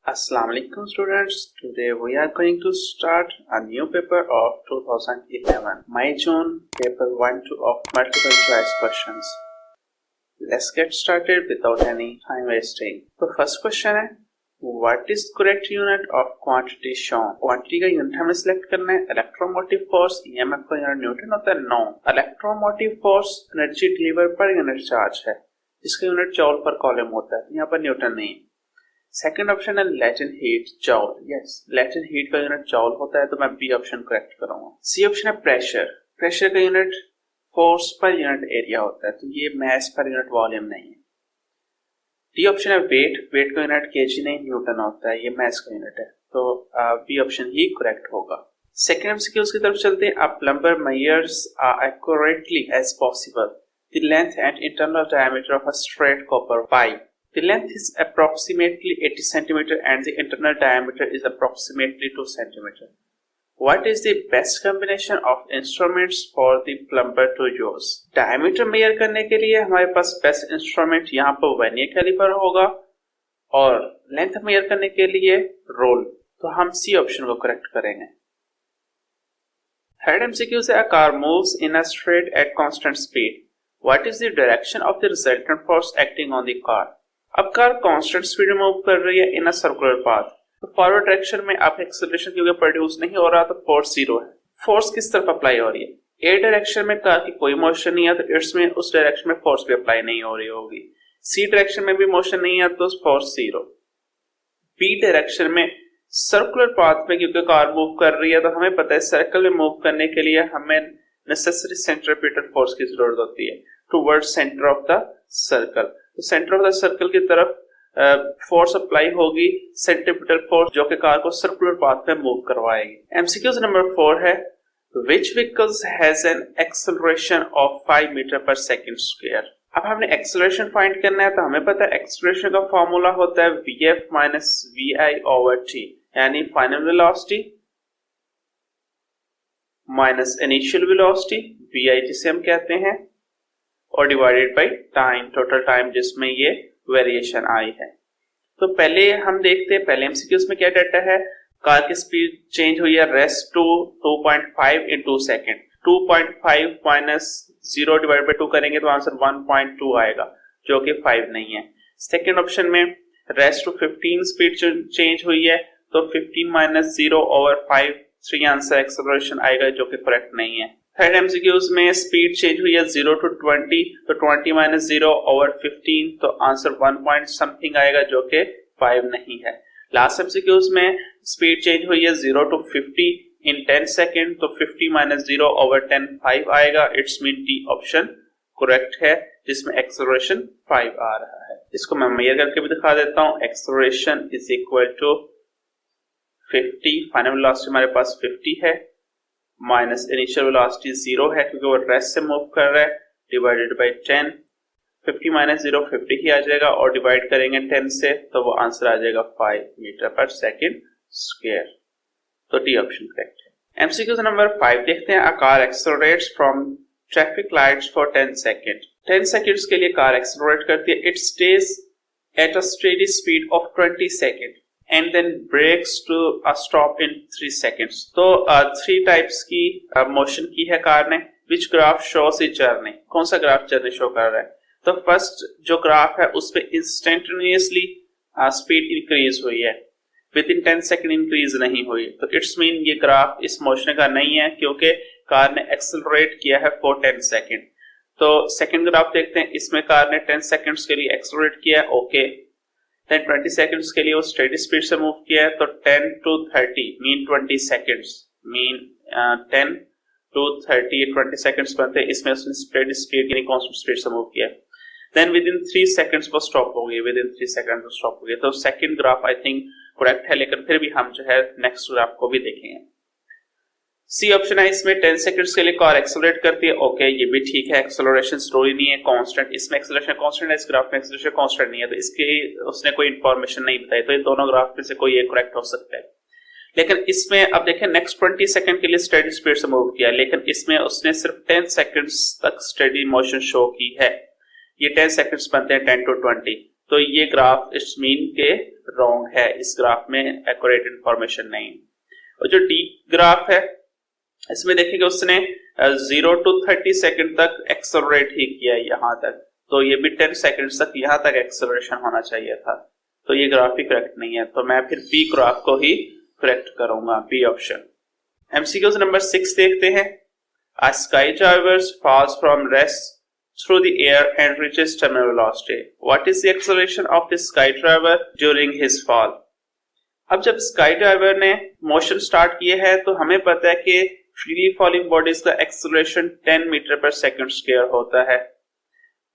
Assalamu alaikum students. Today we are going to start a new paper of 2011, May June paper 1-2 of multiple choice questions. Let's get started without any time wasting. तो first question है, what is correct unit of quantity shown? Quantity का unit हमें select करना है. Electromotive force EMF का unit Newton होता है. No. Electromotive force energy delivered per unit charge है, जिसका unit जॉल पर कॉलम होता है. यहाँ पर न्यूटन नहीं है. सेकेंड ऑप्शन है latent heat जॉल. Yes, latent heat का यूनिट जॉल होता है, तो मैं बी ऑप्शन करेक्ट करूंगा. सी ऑप्शन है प्रेशर. प्रेशर का unit force per unit area होता है, तो ये मास पर यूनिट वॉल्यूम नहीं है. डी ऑप्शन है वेट. वेट का यूनिट केजी नहीं न्यूटन होता है, ये मास का यूनिट है, तो बी ऑप्शन ही करेक्ट होगा. सेकेंड एमसीक्यूज की तरफ चलते हैं. A plumber measures accurately as possible the length and internal diameter of a straight copper pipe. The length is approximately 80 cm and the internal diameter is approximately 2 cm. What is the best combination of instruments for the plumber to use? Diameter measure करने के लिए हमारे पास best instrument यहाँ पर vernier caliper होगा और length measure करने के लिए रोल. तो हम C ऑप्शन को करेक्ट करेंगे. Third MCQ से a car moves in a straight at constant speed. What is the direction of the resultant force acting on the car? अब कार कांस्टेंट स्पीड में मूव कर रही है इन अ सर्कुलर पाथ, तो forward direction में अब acceleration क्योंकि produce नहीं हो रहा, तो फोर्स जीरो है. फोर्स किस तरफ अप्लाई हो रही है? ए डायरेक्शन में कार की कोई मोशन नहीं है, तो इट्स में उस डायरेक्शन में फोर्स भी अप्लाई नहीं हो रही होगी. सी डायरेक्शन में भी मोशन नहीं है, तो फोर्स जीरो. बी डायरेक्शन में सर्कुलर पाथ में क्योंकि कार मूव कर रही है, तो हमें पता है सर्कल में मूव करने के लिए हमें नेसेसरी सेंट्रीपिटल फोर्स की जरूरत होती है toward centre of the circle. तो सेंटर ऑफ द सर्कल की तरफ फोर्स अप्लाई होगी, सेंट्रीपिटल फोर्स, जो कि कार को सर्कुलर पाथ में मूव करवाएगी. एमसीक्यू नंबर 4 है, which vehicles has an acceleration of 5 metre per second square. अब हमने एक्सेलरेशन फाइंड करना है, तो हमें पता है एक्सेलरेशन का फॉर्मूला होता है vf minus vi over t, यानी final velocity minus initial velocity vi जिसे हम कहते हैं, और divided by time, total time जिसमें ये वेरिएशन आई है. तो पहले हम देखते हैं पहले एमसीक्यूज में क्या डाटा है. कार की स्पीड चेंज हुई है rest to 2.5 in 2 second. 2.5 minus 0 divide by 2 करेंगे तो आंसर 1.2 आएगा, जो कि 5 नहीं है. सेकेंड ऑप्शन में रेस्ट टू 15 स्पीड चेंज हुई है, तो 15 माइनस 0 ओवर 5 3 आंसर एक्सेलरेशन आएगा, जो कि करेक्ट नहीं है. थर्ड एमसीक्यूज में स्पीड चेंज हुई है 0 to 20, तो 20 माइनस 0 ओवर 15, तो आंसर 1 पॉइंट समथिंग आएगा, जो कि 5 नहीं है. लास्ट एमसीक्यूज में स्पीड चेंज हुई है 0 to 50 इन 10 सेकेंड, तो 50 माइनस 0 ओवर 10 5 आएगा. It's mean D option correct है, जिसमें एक्सेलरेशन 5 आ रहा है. इसको मैं मेजर करके भी दिखा देता हूँ. Acceleration is equal to 50, final velocity हमारे पास 50 है, माइनस इनिशियल वेलोसिटी 0 है क्योंकि वो रेस्ट से मूव कर रहा है, डिवाइडेड बाय 10. 50 माइनस 0 50 ही आ जाएगा, और डिवाइड करेंगे 10 से, तो वो आंसर आ जाएगा 5 मीटर पर सेकंड स्क्वायर. तो डी ऑप्शन करेक्ट है. एमसीक्यू नंबर 5 देखते हैं. A car accelerates from traffic lights for 10 second. 10 seconds के लिए कार एक्सेलरेट करती है. It stage at a steady speed of 20 second and then breaks to a stop in 3 seconds. तो 3 types की motion की है कार ने. which graph shows the journey? कौन सा ग्राफ जर्नी शो कर रहा है? तो फर्स्ट जो ग्राफ है उस पे इंस्टेंटेनियसली स्पीड इंक्रीज हुई है, विद इन 10 सेकंड इंक्रीज नहीं हुई. तो इट्स मीन ये ग्राफ इस मोशन का नहीं है, क्योंकि कार ने एक्सेलरेट किया है फॉर 10 सेकंड. तो सेकंड ग्राफ देखते हैं. इसमें कार ने 10 सेकंड्स के लिए एक्सेलरेट किया है, ओके. देन 20 सेकंड्स के लिए वो स्टेडी स्पीड से मूव किया है, तो 10 to 30 mean 20 seconds, mean 10 to 30 20 seconds बनते हैं. इसमें उसने स्टेडी स्पीड यानी कांस्टेंट स्पीड से मूव किया. देन विद इन 3 सेकंड्स वो स्टॉप हो गई, विद इन 3 सेकंड वो स्टॉप हो गई. तो second graph I think correct है, लेकिन फिर भी हम जो है नेक्स्ट ग्राफ को भी देखेंगे. सी ऑप्शन है, इसमें 10 सेकंड्स के लिए कार एक्सेलरेट करती है, ओके, ये भी ठीक है. एक्सेलरेशन जरूरी नहीं है कांस्टेंट, इसमें एक्सेलरेशन कांस्टेंट है, इस ग्राफ में एक्सेलरेशन कांस्टेंट नहीं है, तो इसके उसने कोई इंफॉर्मेशन नहीं बताई. तो इन दोनों ग्राफ में से कोई एक करेक्ट हो सकता है. लेकिन इसमें अब देखें नेक्स्ट 20 सेकंड के लिए स्टेडी स्पीड से मूव किया, लेकिन इसमें उसने सिर्फ 10 सेकंड्स तक स्टेडी मोशन शो की है. ये 10 सेकंड्स बनते हैं 10 to 20, तो ये ग्राफ इट्स मीन के रॉन्ग है, इस ग्राफ में एक्यूरेट इंफॉर्मेशन नहीं। और जो डी ग्राफ है इसमें देखिएगा उसने 0 to 30 सेकंड तक एक्सेलरेट ही किया यहाँ तक, तो ये भी 10 सेकंड तक यहाँ तक एक्सेलरेशन होना चाहिए था, तो ये ग्राफ ही करेक्ट नहीं है, तो मैं फिर बी ग्राफ को ही करेक्ट करूंगा, बी ऑप्शन। एमसीक्यूज नंबर 6 देखते हैं। A skydiver falls from rest through the air and reaches terminal velocity. What is the acceleration of the skydiver during his fall? अब जब स्काईडाइवर ने मोशन स्टार्ट किया है तो हमें पता है कि फ्रीली फॉलिंग बॉडीज का acceleration 10 metre per second square होता है,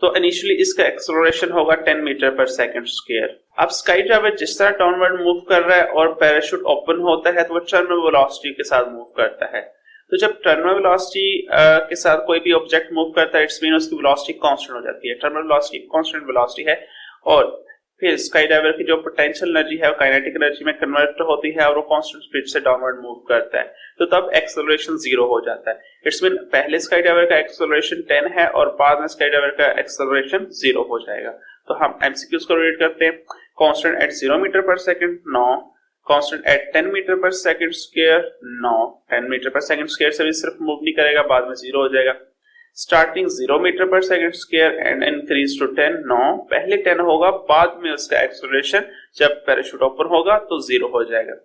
तो इनिशियली इसका एक्सेलरेशन होगा 10 मीटर पर सेकंड स्क्वायर। अब स्काईडाइवर जिस तरह डाउनवर्ड मूव कर रहा है और पैराशूट ओपन होता है तो वो टर्मिनल वेलोसिटी के साथ मूव करता है, तो जब टर्मिनल वेलोसिटी के साथ कोई भी ऑब्जेक्ट मूव करता है इट्स मीन उसकी वेलोसिटी कांस्टेंट हो जाती है, टर्मिनल वेलोसिटी कांस्टेंट वेलोसिटी है, और फिर स्काईडाइवर की जो पोटेंशियल एनर्जी है वो काइनेटिक एनर्जी में कन्वर्ट होती है और वो कांस्टेंट स्पीड से डाउनवर्ड मूव करता है, तो तब एक्सेलरेशन 0 हो जाता है। इट्स मीन पहले स्काईडाइवर का एक्सेलरेशन 10 है और बाद में स्काईडाइवर का एक्सेलरेशन 0 हो जाएगा। तो हम एमसीक्यूज को रीड करते हैं। Constant at 0 metre per second, no. Constant at 10 metre per second square, no. 10 metre per second square से भी सिर्फ मूव नहीं करेगा, बाद में 0 हो जाएगा। Starting 0 metre per second square and increase to 10, no. पहले 10 होगा, बाद में उसका एक्सेलरेशन जब पैराशूट ओपन होगा तो 0 हो जाएगा।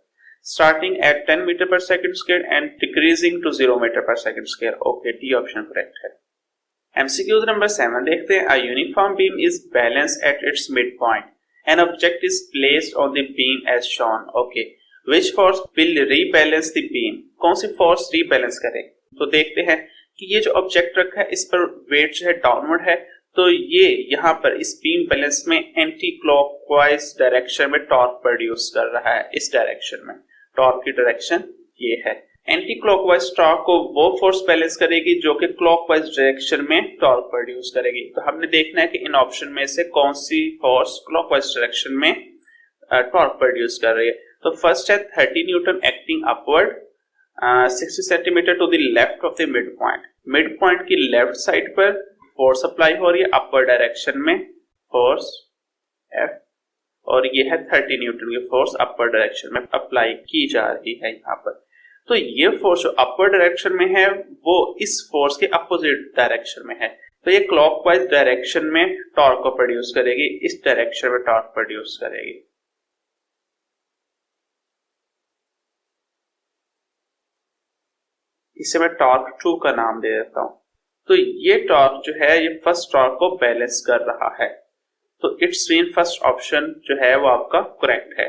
Starting at 10 metre per second square and decreasing to 0 metre per second square, okay, D option correct है। एमसीक्यूज नंबर 7 देखते हैं। A uniform beam is balanced at its mid point, an object is placed on the beam as shown, okay, which force will rebalance the beam? कौन सी force rebalance करे? तो देखते हैं कि ये जो ऑब्जेक्ट रखा है इस पर वेट जो है डाउनवर्ड है, तो ये यहाँ पर इस बीम बैलेंस में एंटी क्लॉकवाइज डायरेक्शन में टॉर्क प्रोड्यूस कर रहा है। इस डायरेक्शन में टॉर्क की डायरेक्शन ये है। एंटी क्लॉकवाइज टॉर्क को वो फोर्स बैलेंस करेगी जो कि क्लॉकवाइज डायरेक्शन में टॉर्क प्रोड्यूस करेगी। तो हमने देखना है कि इन ऑप्शन में से कौन सी फोर्स क्लॉकवाइज डायरेक्शन में टॉर्क प्रोड्यूस कर रही है। तो फर्स्ट है 30 newton acting upward 60 centimetre to the left of the mid point. Mid point की लेफ्ट साइड पर फोर्स अप्लाई हो रही है अपर डायरेक्शन में, फोर्स F, और ये है 30 न्यूटन की फोर्स अपर डायरेक्शन में अप्लाई की जा रही है यहाँ पर। तो ये फोर्स जो अपर डायरेक्शन में है वो इस फोर्स के अपोजिट डायरेक्शन में है, तो ये क्लॉकवाइज डायरेक्शन में टॉर्क को प्रोड्यूस करेगी, इस डायरेक्शन में टॉर्क प्रोड्यूस करेगी। इसे मैं टॉर्क 2 का नाम दे देता हूं। तो ये टॉर्क जो है ये फर्स्ट टॉर्क को बैलेंस कर रहा है, तो इट्स मीन फर्स्ट ऑप्शन जो है वो आपका करेक्ट है।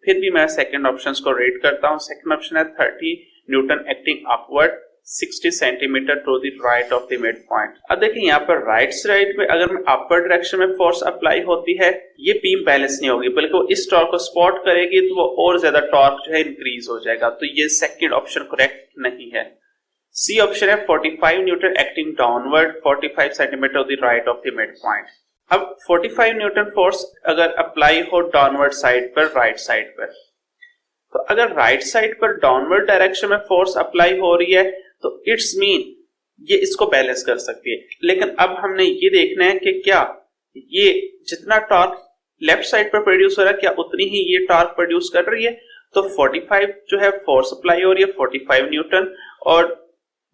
फिर भी मैं सेकंड ऑप्शन को रेट करता हूं। सेकंड ऑप्शन है 30 newton acting upward 60 centimetre to the right of the mid point. अब देखिए यहाँ पर राइट साइड में अगर मैं अपर डायरेक्शन में फोर्स अप्लाई होती है ये बीम बैलेंस नहीं होगी, बल्कि वो इस टॉर्क को स्पॉट करेगी तो वो और ज्यादा टॉर्क जो है इंक्रीज हो जाएगा, तो ये सेकंड ऑप्शन करेक्ट नहीं है। सी ऑप्शन है 45 newton acting downward 45 centimetre to the right of the mid point. अब 45 न्यूटन फोर्स अगर अप्लाई हो डाउनवर्ड साइड पर, राइट साइड पर, तो अगर राइट साइड पर डाउनवर्ड डायरेक्शन में फोर्स अप्लाई हो रही है तो इट्स मीन ये इसको बैलेंस कर सकती है। लेकिन अब हमने ये देखना है कि क्या ये जितना टॉर्क लेफ्ट साइड पर प्रोड्यूस हो रहा है क्या उतनी ही ये टॉर्क प्रोड्यूस कर रही है। तो 45 जो है फोर्स अप्लाई हो रही है 45 न्यूटन और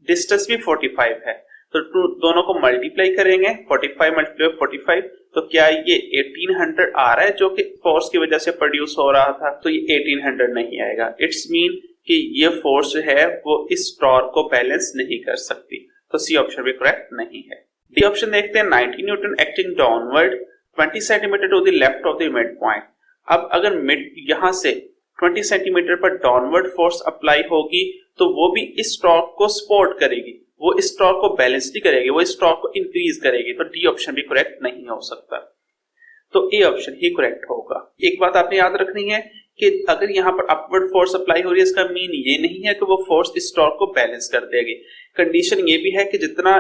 डिस्टेंस भी 45 है, तो दोनों को मल्टीप्लाई करेंगे 45 मल्टीप्लाई 45, तो क्या ये 1800 आ रहा है जो कि फोर्स की वजह से प्रोड्यूस हो रहा था, तो ये 1800 नहीं आएगा। इट्स मीन कि ये फोर्स जो है वो इस टॉर्क को बैलेंस नहीं कर सकती, तो सी ऑप्शन भी करेक्ट नहीं है। डी ऑप्शन देखते हैं 90 newton acting downward 20 centimetre to the left of the mid point. अब अगर मिड यहां से 20 सेंटीमीटर पर डाउनवर्ड फोर्स अप्लाई होगी तो वो भी इस टॉर्क को सपोर्ट करेगी, वो इस टॉर्क को बैलेंस नहीं करेगी, वो इस टॉर्क को इंक्रीज करेगी, तो डी ऑप्शन भी करेक्ट नहीं हो सकता, तो ए ऑप्शन ही करेक्ट होगा। एक बात आपने याद रखनी है कि अगर यहाँ पर अपवर्ड फोर्स अप्लाई हो रही है इसका मीन ये नहीं है कि वो फोर्स इस टॉर्क को बैलेंस कर देगी। कंडीशन ये भी है कि जितना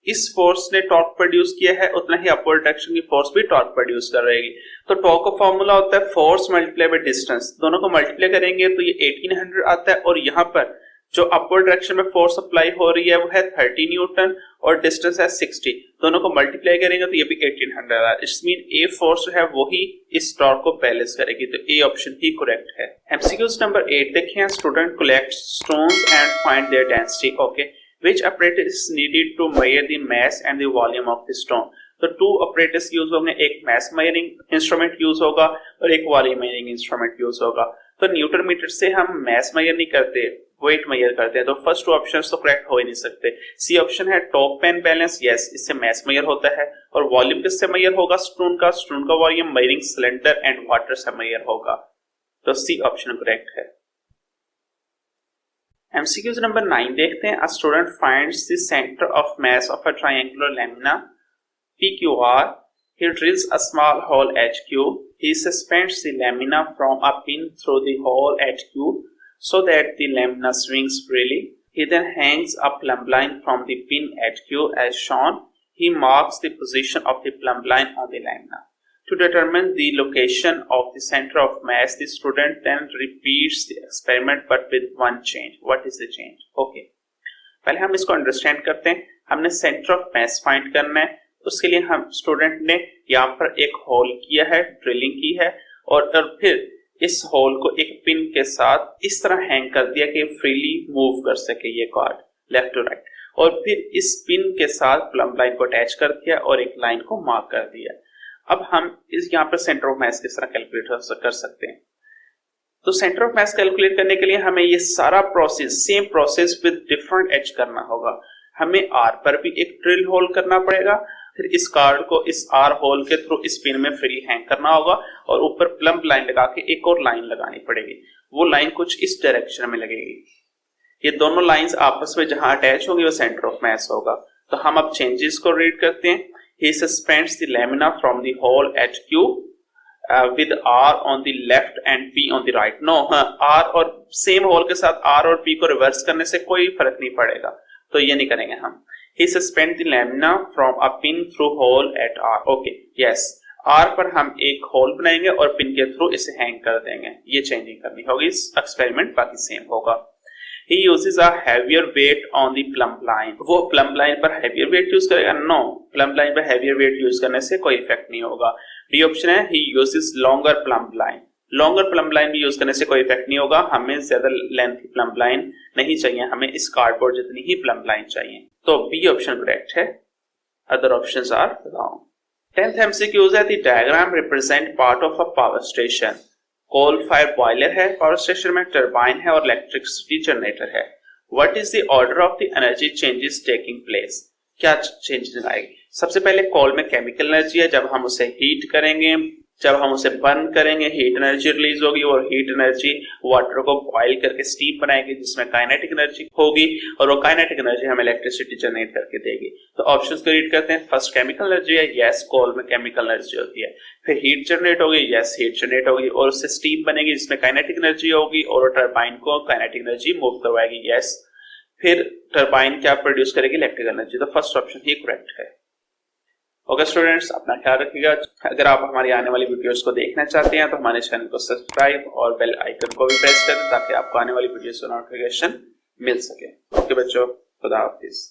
इस फोर्स ने टॉर्क प्रोड्यूस किया है उतना ही अपवर्ड डायरेक्शन की फोर्स भी टॉर्क प्रोड्यूस कर रहेगी। तो टॉर्क का फॉर्मूला होता है फोर्स मल्टीप्लाई बाय डिस्टेंस, दोनों को मल्टीप्लाई करेंगे तो ये 1800 आता है और यहाँ पर जो अपवर्ड डायरेक्शन में फोर्स अप्लाई हो रही है वो है 30 न्यूटन और डिस्टेंस है 60, दोनों को मल्टीप्लाई करेंगे तो ये भी 1800 आ। इट्स मीन ए फोर्स जो है वही इस टॉर्क को बैलेंस करेगी, तो ए ऑप्शन ही करेक्ट है। एमसीक्यूज नंबर 8 देखिए, student collect stones and find their density. Okay, which apparatus is needed to measure the mass and the volume of the stone? तो 2 apparatus यूज होंगे, एक mass measuring instrument use होगा और एक volume measuring instrument use होगा। तो Newton metre से हम mass measure नहीं करते, वेट मेजर करते हैं, तो फर्स्ट 2 ऑप्शंस तो करेक्ट हो ही नहीं सकते। सी ऑप्शन है टॉप पेन बैलेंस, यस इससे mass measure होता है। और वॉल्यूम किससे मेजर होगा? स्टोन का volume measuring cylinder and water से मेजर होगा, तो सी ऑप्शन करेक्ट है। MCQs नंबर 9 देखते हैं। A student finds the center of mass of a triangular lamina PQR. He drills a small hole HQ. He suspends the lamina from a pin through the hole HQ so that the lamina swings freely. He then hangs a plumb line from the pin HQ as shown. He marks the position of the plumb line on the lamina. To determine the location of the center of mass, the student then repeats the experiment but with one change. What is the change? Okay, पहले हम इसको understand करते हैं। हमने centre of mass find करना है, उसके लिए हम स्टूडेंट ने यहाँ पर एक होल किया है, ड्रिलिंग की है और फिर इस होल को एक पिन के साथ इस तरह हैंग कर दिया कि फ्रीली मूव कर सके ये कॉर्ड लेफ्ट टू राइट, और फिर इस पिन के साथ प्लम्ब लाइन को अटैच कर दिया और एक लाइन को मार्क कर दिया। अब हम इस यहाँ पर सेंटर ऑफ मास किस तरह कैलकुलेट कर सकते हैं? तो सेंटर ऑफ मास कैलकुलेट करने के लिए हमें ये सारा process, same process with different age करना होगा। हमें आर पर भी एक ड्रिल होल करना पड़ेगा, फिर इस कार्ड को इस आर होल के थ्रू इस पिन में फ्री हैंग करना होगा और ऊपर प्लम्ब लाइन लगा के एक और लाइन लगानी पड़ेगी। वो लाइन कुछ इस डायरेक्शन में लगेगी। ये दोनों लाइंस आपस में जहां अटैच होंगी वो सेंटर ऑफ मास होगा। तो हम अब चेंजेस को रीड करते हैं। He suspends the lamina from the hole HQ with R on the left and P on the right. No, R और सेम होल के साथ R और P को रिवर्स करने से कोई फर्क नहीं पड़ेगा, तो ये नहीं करेंगे हम। He suspends the lamina from a pin through hole at R. Okay, yes. R पर हम एक होल बनाएंगे और पिन के थ्रू इसे हैंग कर देंगे। ये चेंजिंग करनी होगी, इस एक्सपेरिमेंट बाकी सेम होगा। He uses a heavier weight on the plumb line. वो plumb line पर heavier weight यूज करेगा? No, plumb line पर heavier weight यूज करने से कोई इफेक्ट नहीं होगा। डी ऑप्शन है he uses longer plumb line. Longer plumb line भी यूज करने से कोई इफेक्ट नहीं होगा। हमें ज्यादा लेंथ की plumb line नहीं चाहिए, हमें इस कार्डबोर्ड जितनी ही plumb line चाहिए। तो बी ऑप्शन करेक्ट है, other options are wrong. 10th MCQ है, the diagram represent part of a power station. Coal fire boiler है, पावर स्टेशन में टरबाइन है और इलेक्ट्रिसिटी जनरेटर है। What is the order of the energy changes taking place? क्या changes आएगी? सबसे पहले कोल में केमिकल एनर्जी है, जब हम उसे हीट करेंगे, जब हम उसे बर्न करेंगे हीट एनर्जी रिलीज होगी और हीट एनर्जी वाटर को बॉयल करके स्टीम बनाएगी जिसमें काइनेटिक एनर्जी होगी और वो काइनेटिक एनर्जी हमें इलेक्ट्रिसिटी जनरेट करके देगी। तो ऑप्शंस को रीड करते हैं। फर्स्ट केमिकल एनर्जी है, यस कोल में केमिकल एनर्जी होती है। फिर हीट जनरेट होगी, यस हीट जनरेट होगी और उससे स्टीम बनेगी जिसमें काइनेटिक एनर्जी होगी और टरबाइन को काइनेटिक एनर्जी मूव करवाएगी, यस। फिर टरबाइन क्या प्रोड्यूस करेगी? Electric energy. तो फर्स्ट ऑप्शन ही करेक्ट है। ओके स्टूडेंट्स, अपना ख्याल रखिएगा। अगर आप हमारी आने वाली वीडियोस को देखना चाहते हैं तो हमारे चैनल को सब्सक्राइब और बेल आइकन को भी प्रेस करें ताकि आपको आने वाली वीडियोस का नोटिफिकेशन मिल सके। ओके बच्चों, खुदा हाफिज।